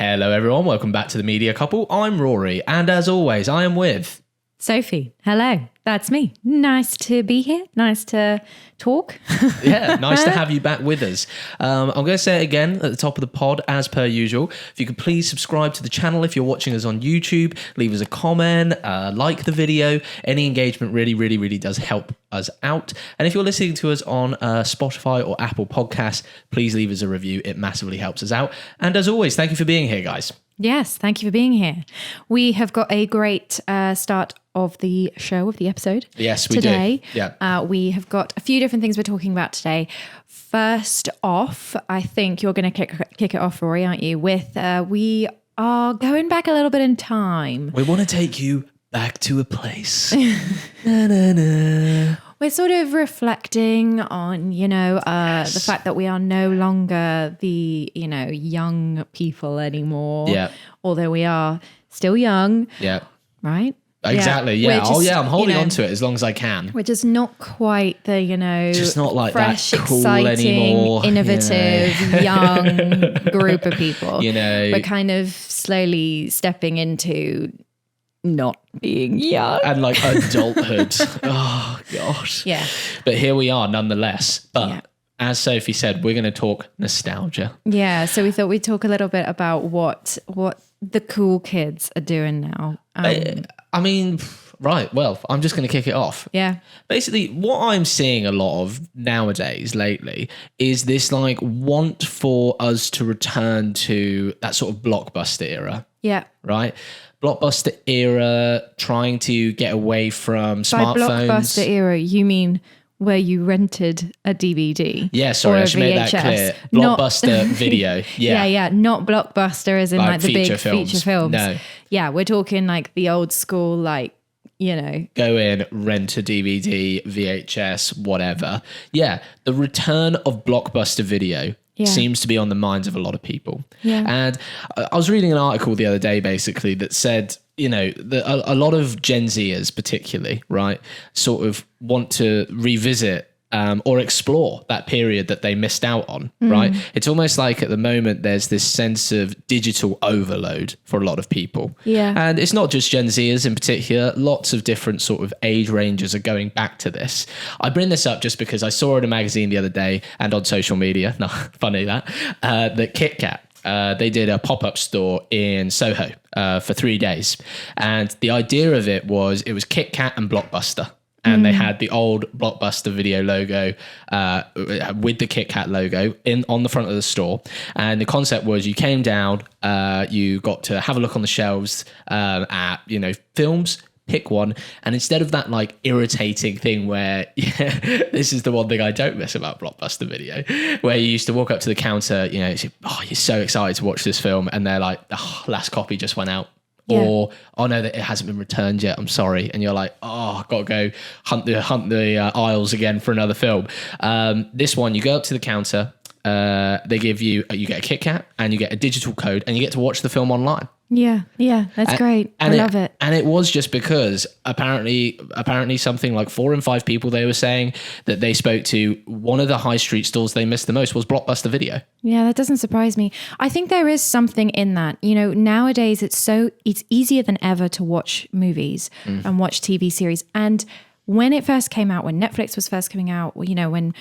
Hello everyone, welcome back to The Media Couple. I'm Rory, and as always, I am with... Sophie. Hello, that's me. Nice to be here. Nice to talk. Yeah, nice to have you back with us. I'm going to say it again at the top of the pod, as per usual. If you could please subscribe to the channel if you're watching us on YouTube, leave us a comment, like the video. Any engagement really does help us out. And if you're listening to us on Spotify or Apple Podcasts, please leave us a review. It massively helps us out. And as always, thank you for being here, guys. Yes, thank you for being here. We have got a great start of the show, of the episode. Yes, we today. do. Yeah. We have got a few different things we're talking about today. First off, I think you're going to kick it off, Rory, aren't you? With we are going back a little bit in time. We want to take you back to a place. Na, na, na. We're sort of reflecting on, the fact that we are no longer the, young people anymore. Yeah. Although we are still young. Yeah. Right? Exactly. Yeah. Just, I'm holding on to it as long as I can. We're just not quite the, just not like fresh, that cool exciting, anymore. Innovative, young group of people. We're kind of slowly stepping into not being young. And like adulthood. Oh, gosh. Yeah. But here we are nonetheless. But as Sophie said, we're going to talk nostalgia. Yeah. So we thought we'd talk a little bit about what the cool kids are doing now. Right. Well, I'm just going to kick it off. Yeah. Basically, what I'm seeing a lot of nowadays lately is this like want for us to return to that sort of Blockbuster era. Yeah. Right? Blockbuster era, trying to get away from smartphones. By Blockbuster era, you mean where you rented a DVD? Yeah, sorry, I should make that clear. Blockbuster video. Yeah. Yeah. Not Blockbuster as in like the big feature films. No. Yeah, we're talking like the old school, like, go in, rent a DVD, VHS, whatever. Yeah, the return of Blockbuster video seems to be on the minds of a lot of people. Yeah. And I was reading an article the other day, basically, that said, that a lot of Gen Zers particularly, right, sort of want to revisit or explore that period that they missed out on, right? It's almost like at the moment there's this sense of digital overload for a lot of people. Yeah. And it's not just Gen Zers in particular. Lots of different sort of age ranges are going back to this. I bring this up just because I saw in a magazine the other day and on social media, no, funny that Kit Kat, they did a pop-up store in Soho for 3 days. And the idea of it was Kit Kat and Blockbuster. And they had the old Blockbuster video logo with the Kit Kat logo on the front of the store. And the concept was you came down, you got to have a look on the shelves at, films, pick one. And instead of that like irritating thing where this is the one thing I don't miss about Blockbuster video, where you used to walk up to the counter, you're so excited to watch this film. And they're like, oh, last copy just went out. Yeah. Or, oh no, it hasn't been returned yet, I'm sorry. And you're like, oh, I've got to go hunt the aisles again for another film. This one, you go up to the counter, they give you get a Kit Kat and you get a digital code and you get to watch the film online. Yeah, that's great. I love it. And it was just because apparently something like 4 in 5 people, they were saying that they spoke to, one of the high street stores they missed the most was Blockbuster Video. Yeah, that doesn't surprise me. I think there is something in that. Nowadays it's easier than ever to watch movies and watch TV series. And when it first came out, when Netflix was first coming out, when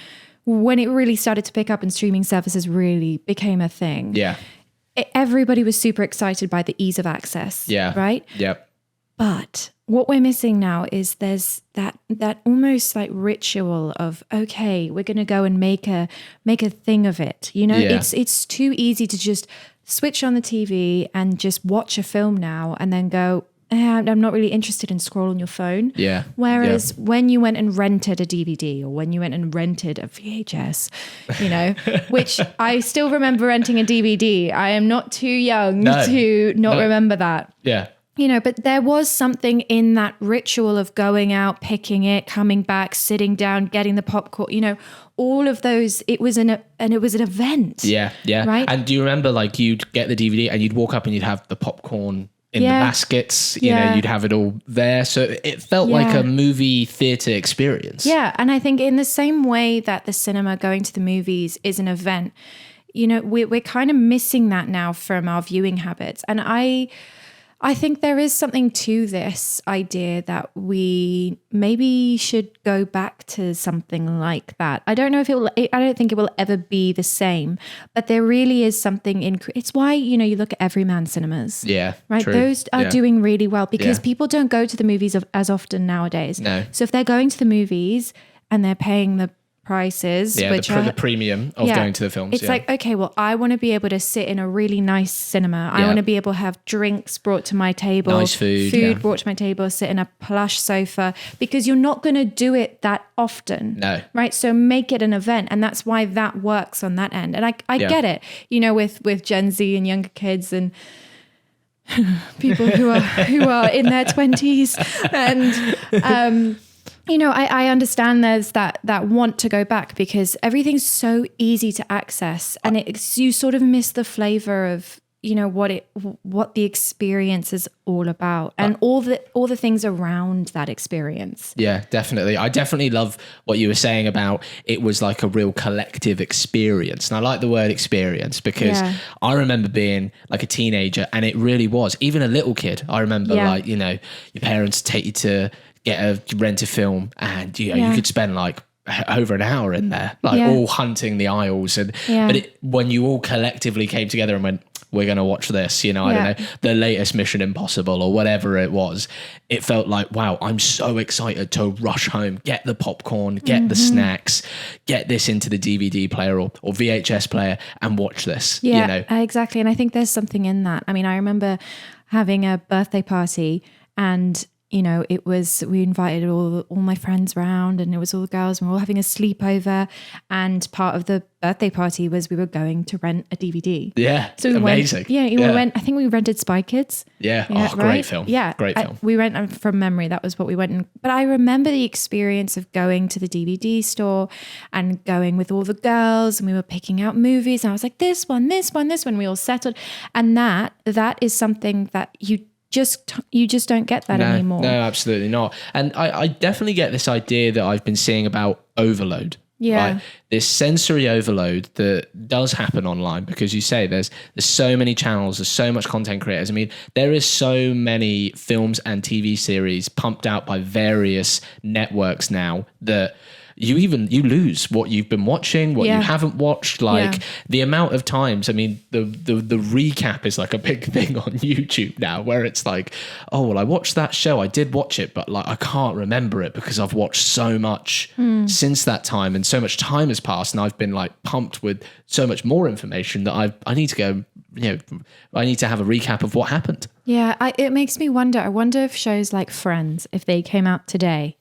it really started to pick up and streaming services really became a thing. Yeah. Everybody was super excited by the ease of access. Yeah. Right? Yep. But what we're missing now is there's that almost like ritual of, okay, we're going to go and make a thing of it. It's too easy to just switch on the TV and just watch a film now and then go, I'm not really interested in scrolling your phone. Yeah. Whereas when you went and rented a DVD or when you went and rented a VHS, which I still remember renting a DVD. I am not too young to not remember that. Yeah. But there was something in that ritual of going out, picking it, coming back, sitting down, getting the popcorn, all of those. It was an event. Yeah. Yeah. Right. And do you remember like you'd get the DVD and you'd walk up and you'd have the popcorn in the baskets, you'd have it all there. So it felt like a movie theater experience. Yeah. And I think in the same way that the cinema, going to the movies is an event, we're kind of missing that now from our viewing habits. And I think there is something to this idea that we maybe should go back to something like that. I don't know if I don't think it will ever be the same, but there really is something it's why, you look at everyman cinemas. Yeah. Right. True. Those are doing really well because Yeah. people don't go to the movies as often nowadays. No. So if they're going to the movies and they're paying the prices, which the premium of going to the films. It's like, okay, well, I want to be able to sit in a really nice cinema. I want to be able to have drinks brought to my table, nice food brought to my table, sit in a plush sofa, because you're not going to do it that often. No. Right. So make it an event. And that's why that works on that end. And I get it, with Gen Z and younger kids and people who are in their 20s and, I understand there's that want to go back because everything's so easy to access, and you sort of miss the flavor of what the experience is all about, and all the things around that experience. Yeah, definitely. I definitely love what you were saying about it was like a real collective experience. And I like the word experience because I remember being like a teenager, and it really was. Even a little kid, I remember your parents take you to rent a film, and you could spend like over an hour in there, all hunting the aisles. And but when you all collectively came together and went, we're going to watch this, I don't know, the latest Mission Impossible or whatever it was, it felt like, wow, I'm so excited to rush home, get the popcorn, get the snacks, get this into the DVD player or VHS player and watch this. Exactly. And I think there's something in that. I mean, I remember having a birthday party, and we invited all my friends round, and it was all the girls, and we were all having a sleepover. And part of the birthday party was we were going to rent a DVD. Yeah. So we amazing. went, I think we rented Spy Kids. Yeah. Right? Great film. Yeah. Great film. We went from memory. That was what we went in. But I remember the experience of going to the DVD store and going with all the girls, and we were picking out movies. And I was like, this one. We all settled. And that is something that you just don't get that anymore. No, absolutely not. And I definitely get this idea that I've been seeing about overload. Yeah. Right? This sensory overload that does happen online, because you say there's so many channels, there's so much content creators. I mean, there is so many films and TV series pumped out by various networks now that you lose what you've been watching, what you haven't watched, the amount of times. I mean, the recap is like a big thing on YouTube now, where it's like, oh, well, I watched that show, I did watch it, but like I can't remember it because I've watched so much since that time, and so much time has passed, and I've been like pumped with so much more information that I need to go, I need to have a recap of what happened. Yeah, it makes me wonder. I wonder if shows like Friends, if they came out today,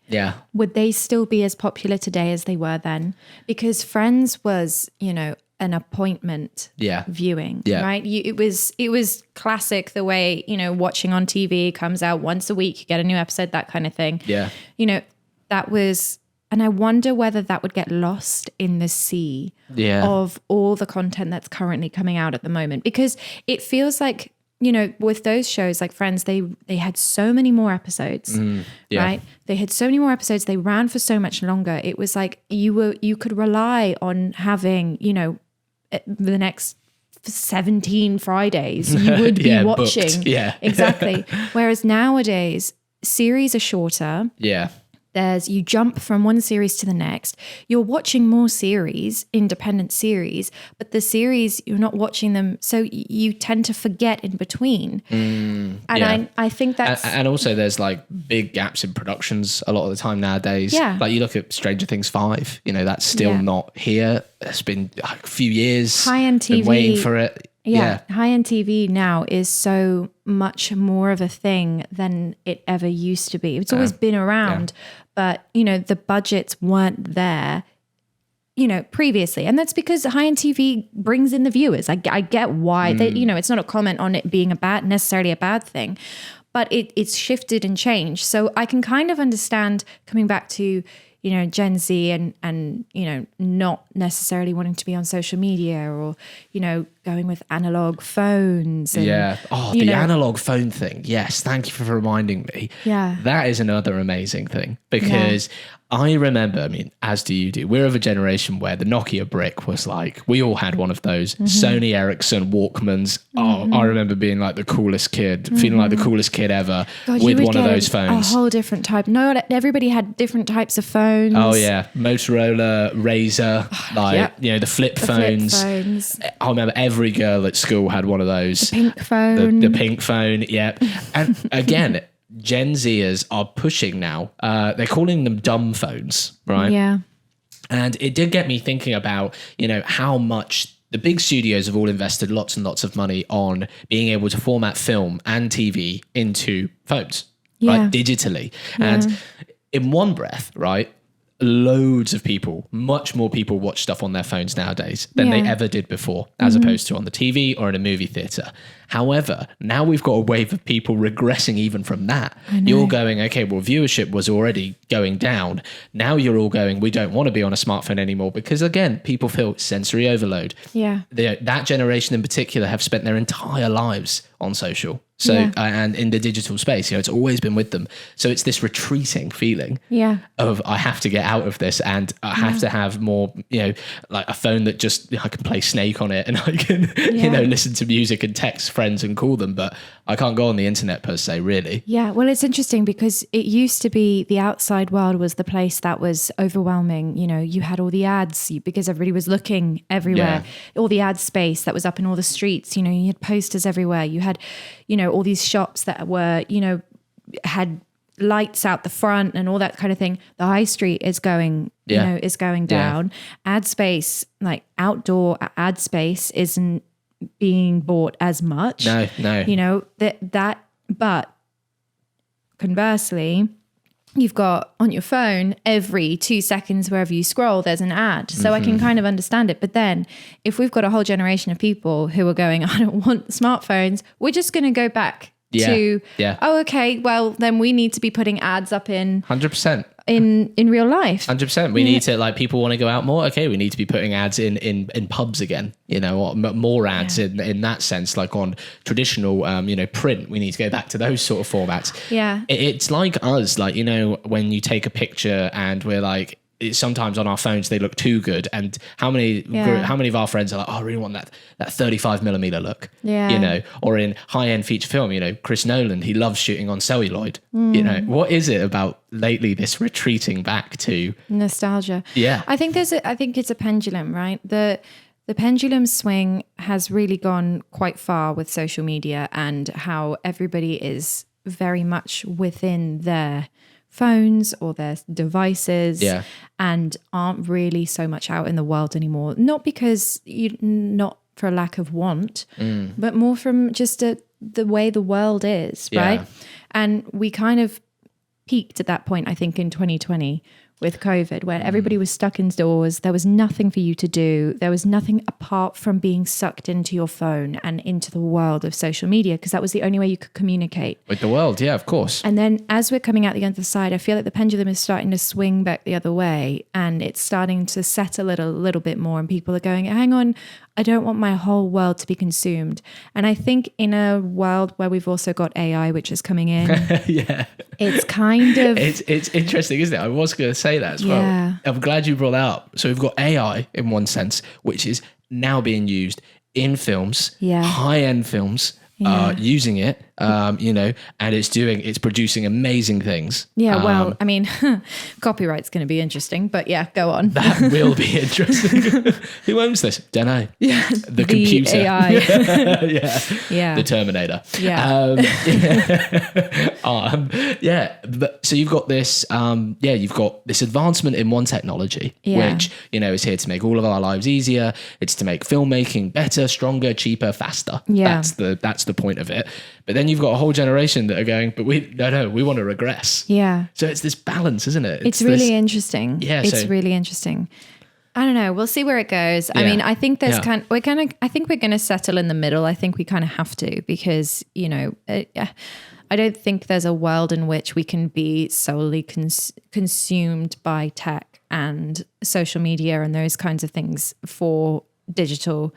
would they still be as popular today as they were then? Because Friends was, an appointment viewing, right? It was classic the way, watching on TV, comes out once a week, you get a new episode, that kind of thing. Yeah. That was, and I wonder whether that would get lost in the sea of all the content that's currently coming out at the moment. Because it feels like, with those shows like Friends, they had so many more episodes, right? They had so many more episodes. They ran for so much longer. It was like you could rely on having, the next 17 Fridays you would be watching. Booked. Yeah. Exactly. Whereas nowadays, series are shorter. Yeah. You jump from one series to the next. You're watching more series, independent series, but the series, you're not watching them. So you tend to forget in between. I think that's... And also there's like big gaps in productions a lot of the time nowadays. Yeah. Like you look at Stranger Things 5, that's still not here. It's been like a few years. High-end TV. Been waiting for it. Yeah. High-end TV now is so much more of a thing than it ever used to be. It's always been around, but, the budgets weren't there, previously. And that's because high-end TV brings in the viewers. I get why. They, it's not a comment on it being necessarily a bad thing, but it's shifted and changed. So I can kind of understand, coming back to, Gen Z and not necessarily wanting to be on social media, or, going with analog phones. And, the analog phone thing. Yes. Thank you for reminding me. Yeah. That is another amazing thing because I remember, I mean, as do you do, we're of a generation where the Nokia brick was like, we all had one of those Sony Ericsson Walkmans. Oh, I remember being like the coolest kid, feeling like the coolest kid ever with one of those phones. A whole different type. No, everybody had different types of phones. Oh yeah. Motorola, Razr, the flip phones. I remember every girl at school had one of those. The pink phone. The pink phone, yeah. And again, Gen Zers are pushing now. They're calling them dumb phones, right? Yeah. And it did get me thinking about, how much the big studios have all invested lots and lots of money on being able to format film and TV into phones, right? Digitally. Yeah. And in one breath, right? Loads of people, much more people watch stuff on their phones nowadays than they ever did before, as opposed to on the TV or in a movie theater. However, now we've got a wave of people regressing even from that. You're going, okay, well, viewership was already going down. Now you're all going, we don't want to be on a smartphone anymore because, again, people feel sensory overload. Yeah. That generation in particular have spent their entire lives on social. So, and in the digital space, it's always been with them. So it's this retreating feeling of I have to get out of this and I have to have more, like a phone that just, I can play Snake on it and I can, listen to music and text friends and call them, but I can't go on the internet per se, really. Yeah. Well, it's interesting because it used to be the outside world was the place that was overwhelming. You had all the ads because everybody was looking everywhere, all the ad space that was up in all the streets, you had posters everywhere. You had, all these shops that were, had lights out the front and all that kind of thing. The high street is going, is going down. Ad space, like outdoor ad space isn't being bought as much. No. But conversely, you've got on your phone every 2 seconds, wherever you scroll, there's an ad. So I can kind of understand it. But then if we've got a whole generation of people who are going, I don't want smartphones, we're just going to go back to, oh, okay, well, then we need to be putting ads up in 100%. In real life. 100%. We need to, people want to go out more. Okay, we need to be putting ads in pubs again, or more ads in that sense, like on traditional, print. We need to go back to those sort of formats. Yeah. It's like us, when you take a picture and we're like, sometimes on our phones they look too good, and how many of our friends are like, oh, I really want that 35mm look, or in high-end feature film, Chris Nolan, he loves shooting on celluloid. What is it about lately this retreating back to nostalgia? I think it's a pendulum, right? The pendulum swing has really gone quite far with social media and how everybody is very much within their phones or their devices and aren't really so much out in the world anymore. Not because not for a lack of want, but more from just the way the world is, right? And we kind of peaked at that point, I think, in 2020 with COVID, where everybody was stuck indoors. There was nothing for you to do. There was nothing apart from being sucked into your phone and into the world of social media, because that was the only way you could communicate with the world. Yeah, of course. And then as we're coming out the other side, I feel like the pendulum is starting to swing back the other way, and it's starting to settle it a little bit more. And people are going, hang on, I don't want my whole world to be consumed. And I think in a world where we've also got AI, which is coming in, it's kind of... It's interesting, isn't it? I was going to say that as well. I'm glad you brought that up. So we've got AI in one sense, which is now being used in films, high-end films, using it, and it's producing amazing things. Yeah, well, I mean, copyright's going to be interesting, but go on. That will be interesting. Who owns this? Don't know. Yeah, the computer. AI. The Terminator. But so you've got this, you've got this advancement in one technology, which, is here to make all of our lives easier. It's to make filmmaking better, stronger, cheaper, faster. Yeah. That's the point of it. But then you've got a whole generation that are going, but we want to regress. Yeah. So it's this balance, isn't it? It's really interesting. Yeah. It's really interesting. I don't know. We'll see where it goes. I mean, I think there's we're going to settle in the middle. I think we kind of have to, because, I don't think there's a world in which we can be solely consumed by tech and social media and those kinds of things for digital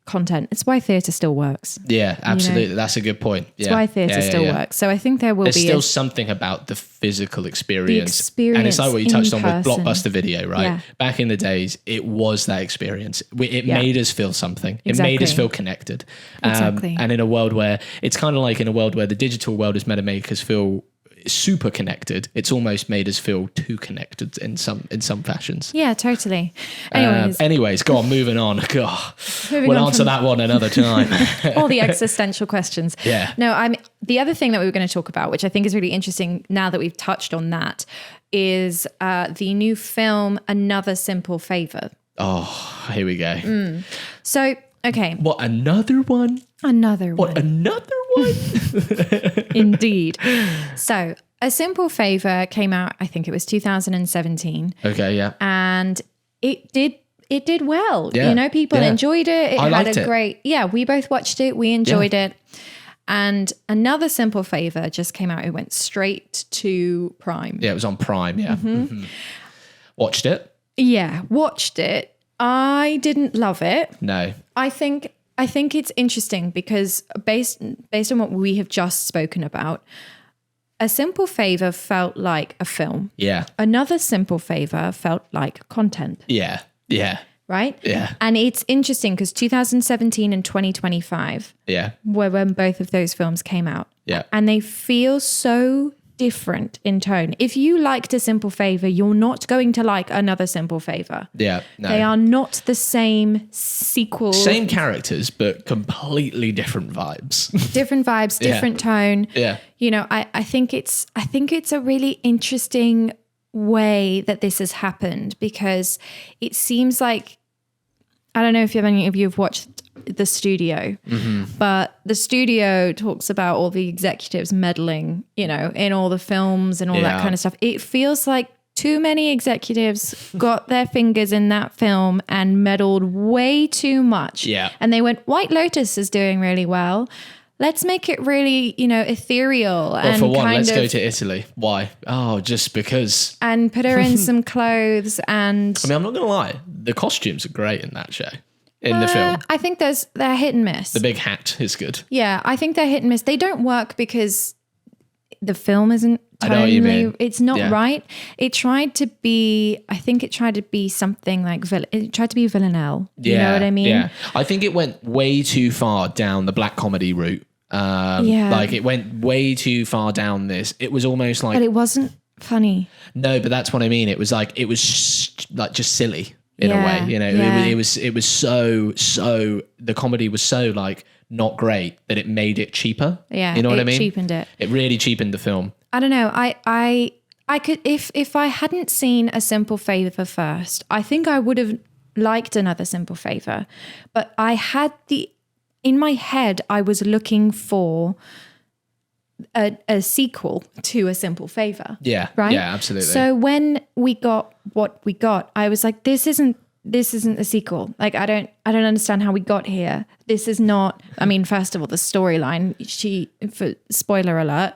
content. It's why theatre still works. Yeah, absolutely. That's a good point. It's why theatre still works. So I think there's still something about the physical experience. The and it's like what you touched on with person. Blockbuster Video, right? Yeah. Back in the days, it was that experience. It made us feel something. Exactly. It made us feel connected. Exactly. And in a world where, it's kind of like in a world where the digital world is meant to make us feel super connected, it's almost made us feel too connected in some fashions. Yeah, totally. Anyways, go on, moving on. God, Moving we'll on answer that one another time. all the existential questions. Yeah. No, the other thing that we were going to talk about, which I think is really interesting now that we've touched on that, is the new film Another Simple Favor. Oh, here we go. So, okay. What, another one? Another one. What, another one? Indeed. So, A Simple Favor came out, I think it was 2017. Okay, yeah. And it did well. Yeah. You know, people enjoyed it. I It had liked a it. great, we both watched it. We enjoyed it. And Another Simple Favor just came out. It went straight to Prime. Yeah, it was on Prime, yeah. Mm-hmm. Watched it? Yeah, watched it. I didn't love it. No. I think it's interesting because based on what we have just spoken about, A Simple Favor felt like a film. Yeah. Another Simple Favor felt like content. Yeah. Yeah. Right? Yeah. And it's interesting because 2017 and 2025 Yeah. were when both of those films came out. Yeah. And they feel so different in tone. If you liked A Simple Favor, you're not going to like Another Simple Favor. Yeah. No. They are not the same sequel. Same characters, but completely different vibes. Different vibes, different tone. Yeah. You know, I think it's a really interesting way that this has happened because it seems like, I don't know if any of you have watched The Studio, but The Studio talks about all the executives meddling, you know, in all the films and all that kind of stuff. It feels like too many executives got their fingers in that film and meddled way too much. Yeah. And they went, White Lotus is doing really well. Let's make it really, you know, ethereal. Well, and for one, kind let's of, go to Italy. Why? Oh, just because. and put her in some clothes and I mean, I'm not going to lie. The costumes are great in that show, in the film. I think they're hit and miss. The big hat is good. Yeah, I think they're hit and miss. They don't work because the film isn't I know what you mean. tonally, it's not Yeah. right. It tried to be something like, it tried to be Villanelle. You know what I mean? Yeah. I think it went way too far down the black comedy route. Like it went way too far down this. It was almost like, But it wasn't funny. no, but that's what I mean. It was like, it was like just silly in a Yeah, way, you know, yeah. it was so, the comedy was so like not great that it made it cheaper. Yeah, You know what I it mean? cheapened it. It really cheapened the film. I don't know. I could, if I hadn't seen A Simple Favor first, I think I would have liked Another Simple Favor. But I had in my head, I was looking for a sequel to A Simple Favor. Yeah. Right? Yeah, absolutely. So when we got what we got, I was like, this isn't a sequel. Like, I don't understand how we got here. This is not, I mean, first of all, the storyline, for spoiler alert,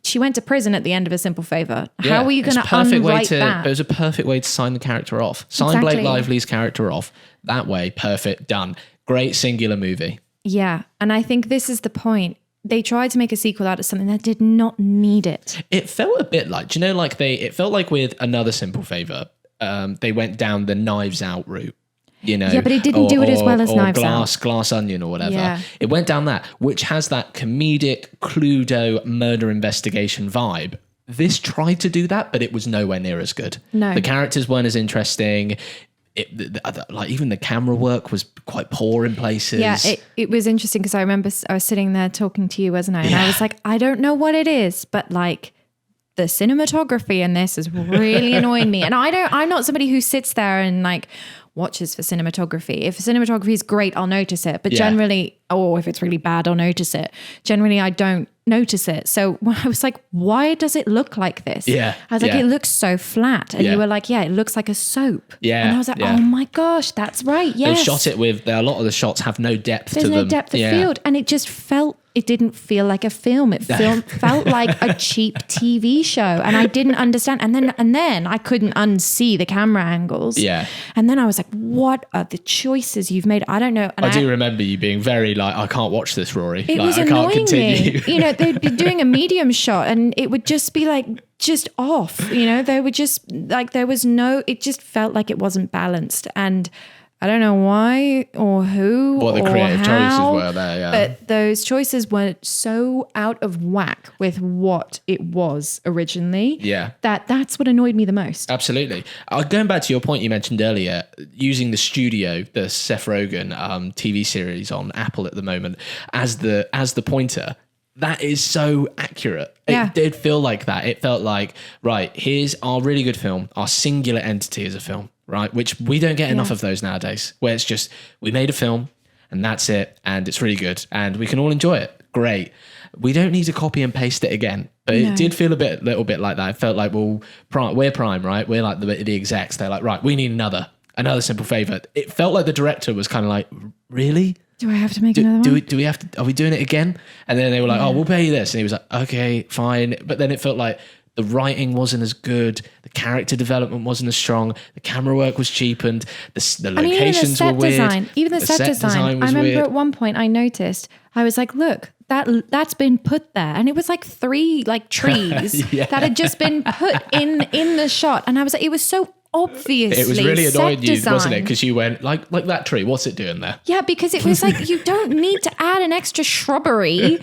she went to prison at the end of A Simple Favor. How are you going to unwrite that? It was a perfect way to sign the character off. Sign Exactly. Blake Lively's character off. That way, perfect, done. Great singular movie. Yeah. And I think this is the point. They tried to make a sequel out of something that did not need it. It felt a bit like, do you know, like it felt like with Another Simple Favor, they went down the Knives Out route. You know, Yeah, but it didn't do it as well as Knives Out. Glass Onion or whatever. Yeah. It went down that, which has that comedic Cluedo murder investigation vibe. This tried to do that, but it was nowhere near as good. No. The characters weren't as interesting. Like even the camera work was quite poor in places. Yeah, it was interesting because I remember I was sitting there talking to you, wasn't I? And I was like, I don't know what it is, but like the cinematography in this is really annoying me. And I'm not somebody who sits there and like watches for cinematography. If cinematography is great, I'll notice it. But generally, or if it's really bad, I'll notice it. Generally, I don't notice it. So I was like, why does it look like this? Yeah. I was like, it looks so flat. And you were like, yeah, it looks like a soap. Yeah. And I was like, oh my gosh, that's right. Yes. They shot it with, a lot of the shots have no depth There's to them. no depth of field. And it just felt it didn't feel like a film. It felt like a cheap TV show, and I didn't understand. And then I couldn't unsee the camera angles. Yeah. And then I was like, "What are the choices you've made?" I don't know. And I do remember you being very like, "I can't watch this, Rory. It like, was I annoying can't continue." me. You know, they'd be doing a medium shot, and it would just be like just off. You know, they would just like there was no. It just felt like it wasn't balanced, and I don't know why or who what the or creative how, choices were there, yeah. but those choices were so out of whack with what it was originally. Yeah. That's what annoyed me the most. Absolutely. Going back to your point you mentioned earlier, using the studio, the Seth Rogen TV series on Apple at the moment as the pointer. That is so accurate. Yeah. It did feel like that. It felt like, right, here's our really good film, our singular entity as a film, right? Which we don't get enough of those nowadays, where it's just, we made a film and that's it. And it's really good and we can all enjoy it. Great. We don't need to copy and paste it again. But it did feel little bit like that. It felt like, well, we're Prime, right? We're like the execs. They're like, right, we need another Simple Favor. It felt like the director was kind of like, really? Do I have to make another one? Do we have to? Are we doing it again? And then they were like, "Oh, we'll pay you this." And he was like, "Okay, fine." But then it felt like the writing wasn't as good, the character development wasn't as strong, the camera work was cheapened, the locations were weird. Even the set design. I remember weird. at one point I noticed. I was like, "Look, that's been put there," and it was like 3 like trees that had just been put in the shot, and I was like, it was so. Obviously, it was really annoying you, design. wasn't it? Because you went like that tree. What's it doing there? Yeah, because it was like you don't need to add an extra shrubbery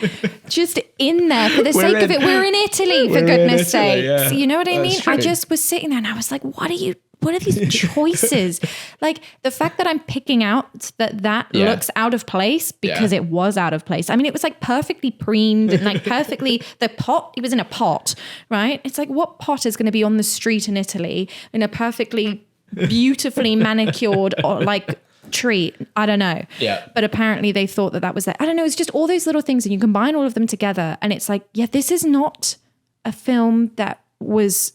just in there for the sake of it. We're in Italy, for goodness' sake. Yeah. You know what I mean? True. I just was sitting there and I was like, what are these choices? Like the fact that I'm picking out that looks out of place because it was out of place. I mean, it was like perfectly preened and like perfectly, the pot, it was in a pot, right? It's like, what pot is going to be on the street in Italy in a perfectly beautifully manicured or like tree? I don't know. Yeah. But apparently they thought that was there. I don't know. It's just all those little things and you combine all of them together and it's like, yeah, this is not a film that was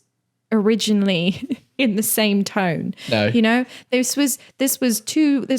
originally in the same tone. No. You know, this was this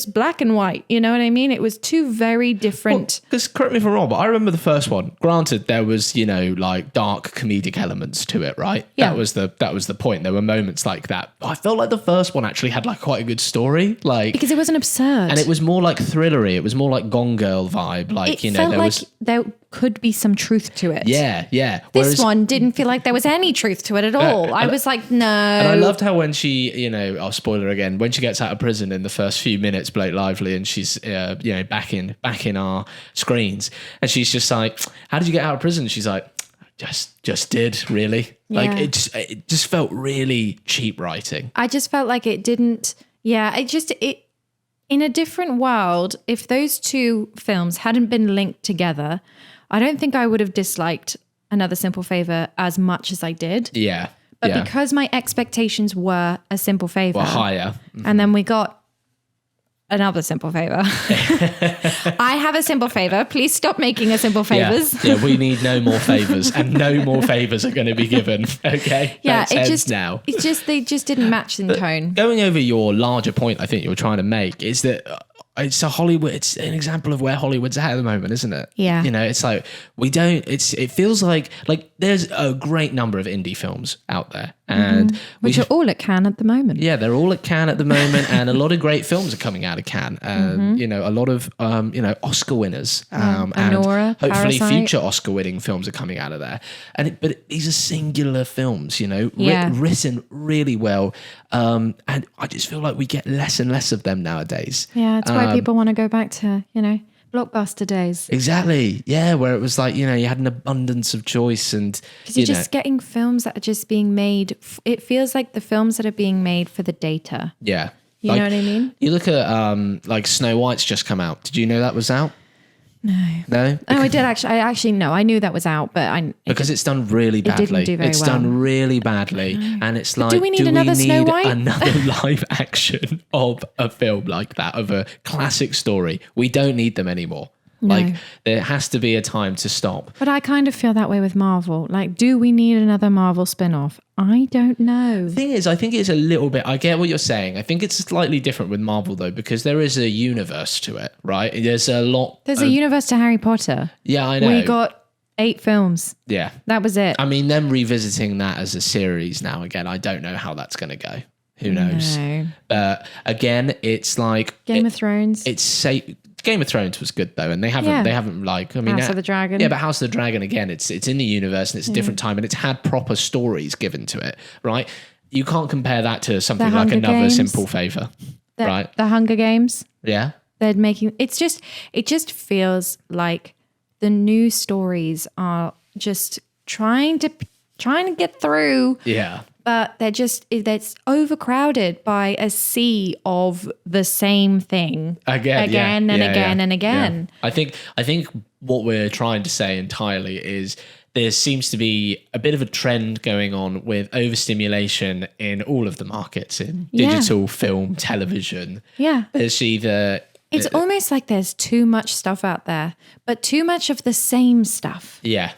black and white, you know what I mean? It was two very different. Because correct me if I'm wrong, but I remember the first one. Granted, there was, you know, like dark comedic elements to it, right? Yeah. That was the point. There were moments like that. I felt like the first one actually had like quite a good story. Like because it wasn't absurd. And it was more like thrillery. It was more like Gone Girl vibe. Like, it you know, felt there like was there could be some truth to it. Yeah, yeah. This one didn't feel like there was any truth to it at all. I was like, no. And I loved how when she, you know, I'll spoiler again, when she gets out of prison in the first few minutes, Blake Lively, and she's, you know, back in our screens, and she's just like, "How did you get out of prison?" She's like, "Just did, really." Yeah. Like it just felt really cheap writing. I just felt like it didn't. Yeah, it in a different world. If those two films hadn't been linked together, I don't think I would have disliked Another Simple Favor as much as I did. Yeah. But because my expectations were a Simple Favor. Well, higher. Mm-hmm. And then we got Another Simple Favor. I have a Simple Favor. Please stop making a Simple Favors. Yeah, we need no more favors and no more favors are going to be given. Okay? Yeah, they just didn't match in tone. Going over your larger point I think you were trying to make is that it's an example of where Hollywood's at the moment, isn't it? Yeah. You know, it's like it feels like there's a great number of indie films out there. And which are all at Cannes at the moment. Yeah, they're all at Cannes at the moment, and a lot of great films are coming out of Cannes. You know, a lot of you know, Oscar winners, and Nora, hopefully Parasite. future Oscar-winning films are coming out of there. But these are singular films, you know, written really well, and I just feel like we get less and less of them nowadays. Yeah, it's why people want to go back to, you know, Blockbuster days. Exactly. Yeah, where it was like, you know, you had an abundance of choice and because you're just getting films that are just being made. It feels like the films that are being made for the data. Yeah. You know what I mean? You look at like Snow White's just come out. Did you know that was out? No? Oh, I did actually. I actually know. I knew that was out, but because it's done really badly. It didn't do very it's well. done really badly, and it's like, do we need another Snow White? Another live action of a film like that, of a classic story? We don't need them anymore. Like there has to be a time to stop. But I kind of feel that way with Marvel. Like, do we need another Marvel spin-off? I don't know. The thing is, I think it's a little bit, I get what you're saying. I think it's slightly different with Marvel though, because there is a universe to it, right? There's a universe to Harry Potter. Yeah, I know. We got 8 films. Yeah. That was it. I mean, them revisiting that as a series now again, I don't know how that's going to go. Who knows? No. But again, it's like Game of Thrones. Game of Thrones was good though, and they haven't like, I mean, House of the Dragon. Yeah, but House of the Dragon again, it's in the universe and it's a different time and it's had proper stories given to it, right? You can't compare that to something like Another Games. Simple Favor, right? The Hunger Games. Yeah. They're making it just feels like the new stories are just trying to get through. Yeah. But it's overcrowded by a sea of the same thing again and again. I think what we're trying to say entirely is there seems to be a bit of a trend going on with overstimulation in all of the markets, in digital, film, television. Yeah. It's almost like there's too much stuff out there, but too much of the same stuff. Yeah,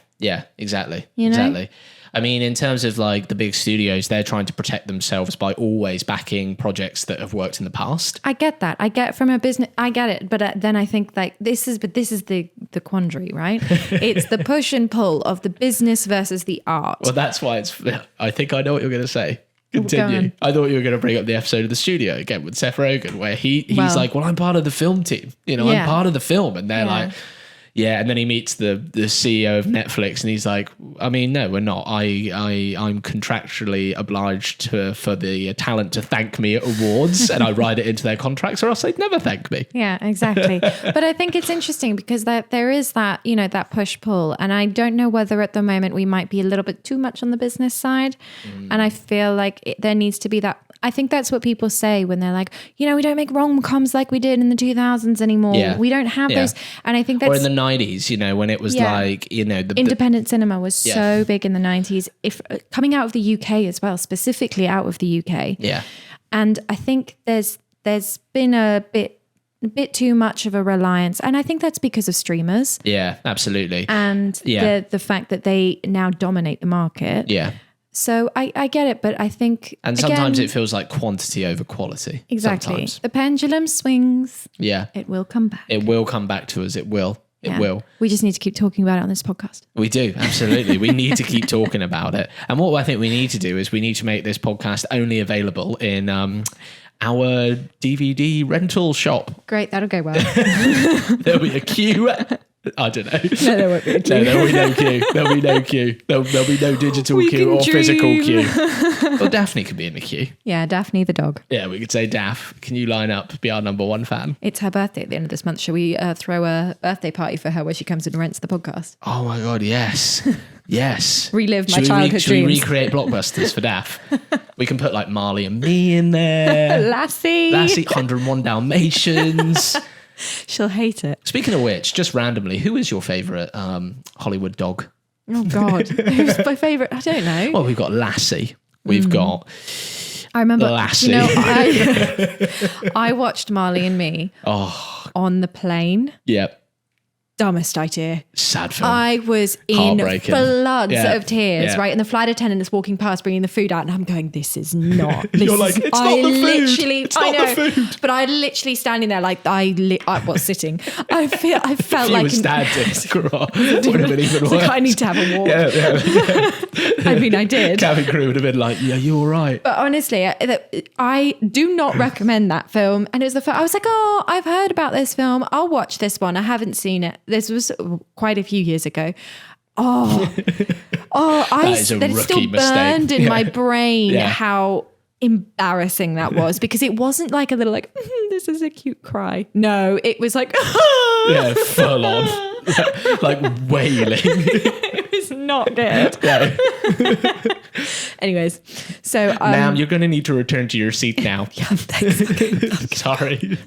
exactly. You know? Exactly. I mean, in terms of like the big studios, they're trying to protect themselves by always backing projects that have worked in the past. I get that. I get from a business. I get it. But then I think like this is the quandary, right? It's the push and pull of the business versus the art. Well, that's why I think I know what you're going to say. Continue. I thought you were going to bring up the episode of The Studio again with Seth Rogen, where he's like, well, I'm part of the film team. You know, I'm part of the film. And they're like, yeah, and then he meets the CEO of Netflix, and he's like, "I mean, no, we're not. I'm contractually obliged for the talent to thank me at awards, and I write it into their contracts, or else they'd never thank me." Yeah, exactly. But I think it's interesting because there is that that push pull, and I don't know whether at the moment we might be a little bit too much on the business side, and I feel like there needs to be that. I think that's what people say when they're like, we don't make rom-coms like we did in the 2000s anymore. Yeah. We don't have those. And I think that's... Or in the 90s, when it was like, the independent cinema was so big in the 90s. If coming out of the UK as well, specifically out of the UK. Yeah. And I think there's been a bit too much of a reliance. And I think that's because of streamers. Yeah, absolutely. And the fact that they now dominate the market. Yeah. So I get it, but I think... And sometimes it feels like quantity over quality. Exactly. Sometimes. The pendulum swings. Yeah. It will come back. It will come back to us. It will. It will. We just need to keep talking about it on this podcast. We do, absolutely. We need to keep talking about it. And what I think we need to do is we need to make this podcast only available in... our DVD rental shop. Great, that'll go well. There'll be a queue. I don't know. No, there won't be a queue. No, there'll be no queue. There'll be no queue. There'll be no digital queue or physical queue. Well, Daphne could be in the queue. Yeah, Daphne the dog. Yeah, we could say, Daph, can you line up, be our number one fan? It's her birthday at the end of this month. Shall we throw a birthday party for her where she comes and rents the podcast? Oh my God, yes. Yes. Relive my childhood dreams. Should we recreate Blockbusters for Daph? We can put like Marley and Me in there. Lassie, 101 Dalmatians. She'll hate it. Speaking of which, just randomly, who is your favourite Hollywood dog? Oh God, who's my favourite? I don't know. Well, we've got Lassie. We've got... I remember, Lassie. I watched Marley and Me on the plane. Yep. Dumbest idea. Sad film. I was in floods of tears, right? And the flight attendant is walking past bringing the food out, and I'm going, this is not. You're like, it's not the food. It's not the food. But I literally standing there like I was sitting. I felt if like... you were standing, would have been even worse. Like, I need to have a walk. Yeah. I mean, I did. Cabin crew would have been like, yeah, you all right? But honestly, I do not recommend that film. And it was the first, I was like, I've heard about this film. I'll watch this one. I haven't seen it. This was quite a few years ago. It's still burned in my brain how embarrassing that was, because it wasn't like a little like, this is a cute cry. No, it was like, yeah, full on, like wailing. It was not good. Yeah. Anyways, so ma'am, you're going to need to return to your seat now. Yeah, thanks. Sorry.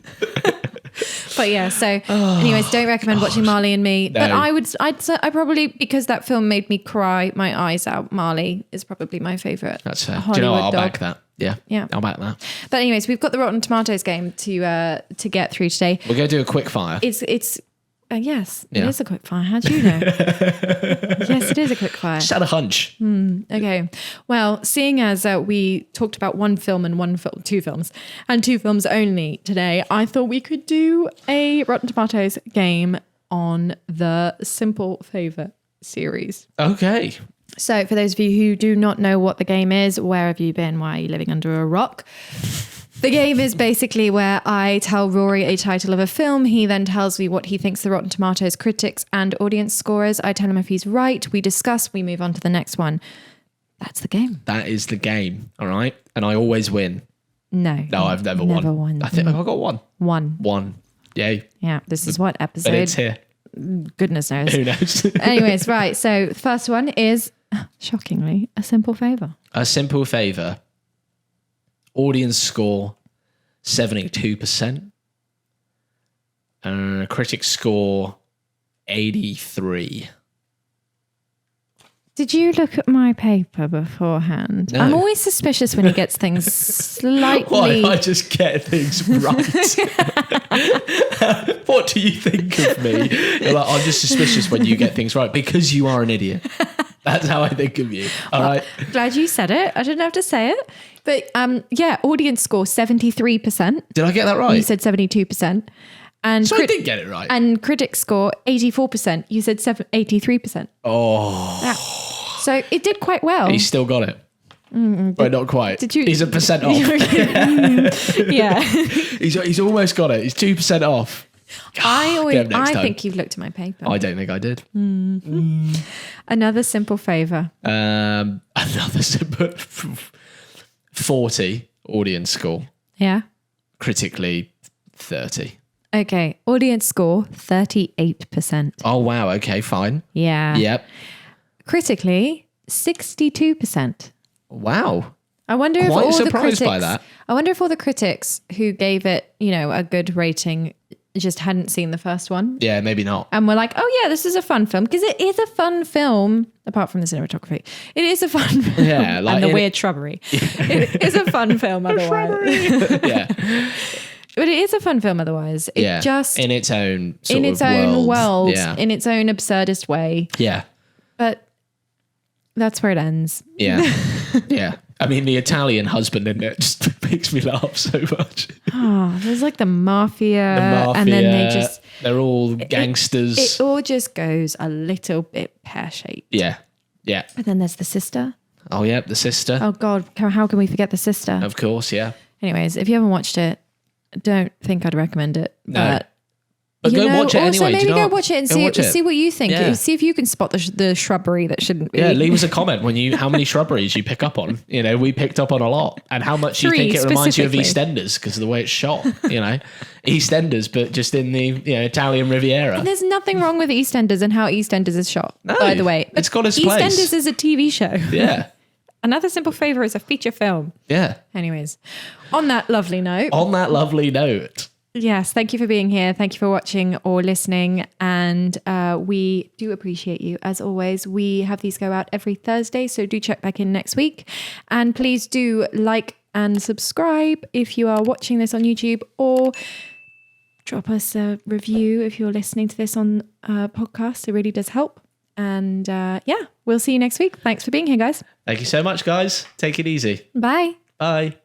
But yeah, so anyways, don't recommend watching Marley and Me. No. But I probably, because that film made me cry my eyes out, Marley is probably my favourite. That's fair. Hollywood Do you know what? I'll dog. back that. Yeah, I'll back that. But anyways, we've got the Rotten Tomatoes game to get through today. We're going to do a quick fire. It's Yes, Yeah. it is a quick fire. How do you know? Yes, it is a quick fire. Just had a hunch. Okay. Well, seeing as we talked about one film and two films and two films only today, I thought we could do a Rotten Tomatoes game on the Simple Favor series. Okay. So for those of you who do not know what the game is, where have you been? Why are you living under a rock? The game is basically where I tell Rory a title of a film. He then tells me what he thinks the Rotten Tomatoes critics and audience score is. I tell him if he's right. We discuss. We move on to the next one. That's the game. That is the game. All right. And I always win. No. No, I've never won. I think I got one. One. Yay. Yeah. This is what episode? But it's here. Goodness knows. Who knows? Anyways, right. So the first one is, shockingly, A Simple Favor. A Simple Favor. Audience score 72%. Critic score 83. Did you look at my paper beforehand? No. I'm always suspicious when he gets things slightly... Why? I just get things right. What do you think of me? You're like, I'm just suspicious when you get things right because you are an idiot. That's how I think of you. All right. Glad you said it. I didn't have to say it. But yeah, audience score 73%. Did I get that right? You said 72%. And So I did get it right. And critic score 84%. You said 83%. Oh. Yeah. So it did quite well. He's still got it. But not quite. Did you? He's 1% off. Yeah. He's almost got it. He's 2% off. I think you've looked at my paper. I don't think I did. Another Simple Favor. Another simple 40 audience score. Yeah. Critically 30. Okay. Audience score 38%. Oh wow. Okay, fine. Yeah. Yep. Critically 62%. Wow. I wonder if Quite all the surprised critics, by that. I wonder if all the critics who gave it, a good rating just hadn't seen the first one. Yeah, maybe not. And we're like, oh yeah, this is a fun film. Because it is a fun film, apart from the cinematography. It is a fun film. Yeah, like and the weird shrubbery. It is a fun film otherwise. Yeah. But it is a fun film otherwise. It just in its own in its own world, Yeah. in its own absurdist way. Yeah. But that's where it ends. Yeah. Yeah. I mean, the Italian husband in it just makes me laugh so much. Oh, there's like the mafia, and then they're all gangsters. It all just goes a little bit pear-shaped. Yeah. Yeah. And then there's the sister. Oh, yeah. The sister. Oh God, how can we forget the sister? Of course. Yeah. Anyways, if you haven't watched it, don't think I'd recommend it. No. But go watch it also anyway. maybe go watch it and see what you think. Yeah. See if you can spot the shrubbery that shouldn't be. Yeah, leave us a comment how many shrubberies you pick up on. We picked up on a lot, and how much you think it reminds you of EastEnders because of the way it's shot. EastEnders, but just in the Italian Riviera. And there's nothing wrong with EastEnders and how EastEnders is shot. No, by the way, it's got its place. EastEnders is a TV show. Yeah. Another Simple Favor is a feature film. Yeah. Anyways, on that lovely note. Yes, thank you for being here. Thank you for watching or listening. And we do appreciate you. As always, we have these go out every Thursday, so do check back in next week. And please do like and subscribe if you are watching this on YouTube, or drop us a review if you're listening to this on a podcast. It really does help. And we'll see you next week. Thanks for being here, guys. Thank you so much, guys. Take it easy. Bye. Bye.